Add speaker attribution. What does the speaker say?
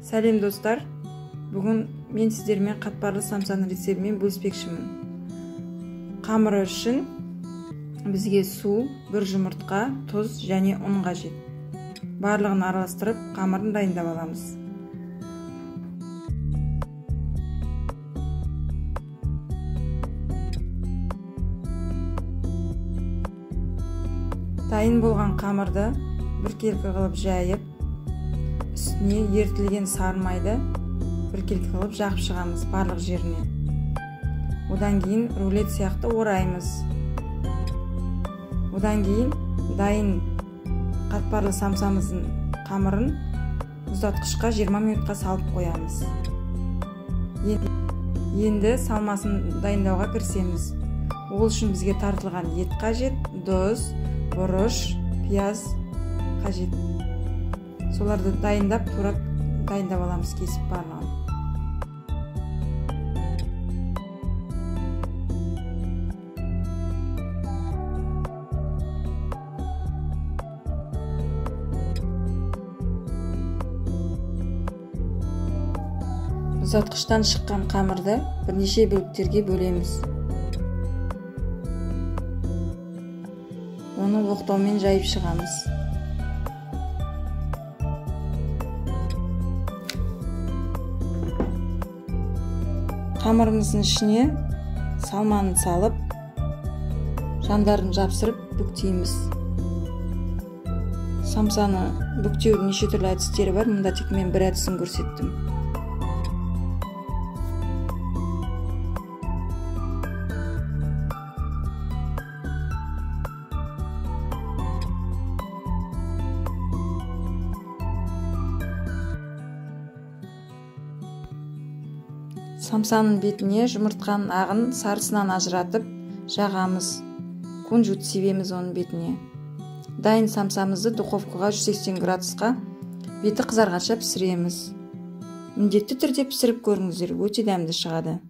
Speaker 1: Сәлем достар, бүгін мен сіздермен қатпарлы самсаның рецептімен бөліспекшімін. Қамыры үшін бізге су, бір жұмыртқа, тұз және ұн қажет. Барлығын араластырып, қамырын дайындап аламыз. Дайын болған қамырды біркелкі қылып жайып, үстіне ертілген сары майды біркелкі қылып жағып шығамыз барлық жеріне. Одан кейін рулет сияқты ораймыз. Одан кейін дайын қатпарлы самсамыздың қамырын ұзатқышқа 20 минутқа салып қоямыз. Енді салмасын дайындауға кірісеміз. Ол үшін бізге тартылған ет қажет, тұз, бұрыш, пияз қажет. Соларды дайындап, турап дайындап аламыз, кесіп барлығын. Ұзатқыштан шыққан қамырды бірнеше бөліктерге бөлеміз. Оны оқтаумен жайып шығамыз. Қамырымыздың ішіне салманы салып, жандарын жапсырып бүктейміз. Самсаны бүктеудің неше түрлі әдістері бар, мұнда тек мен бір әдісін көрсеттім. Самсаның бетіне жұмыртқаның ағын сарысынан ажыратып жағамыз. Кунжут себеміз оның бетіне. Дайын самсамызды духовкаға 180 градусқа беті қызарғанша пісіреміз. Міндетті түрде пісіріп көріңіздер, өте дәмді шығады.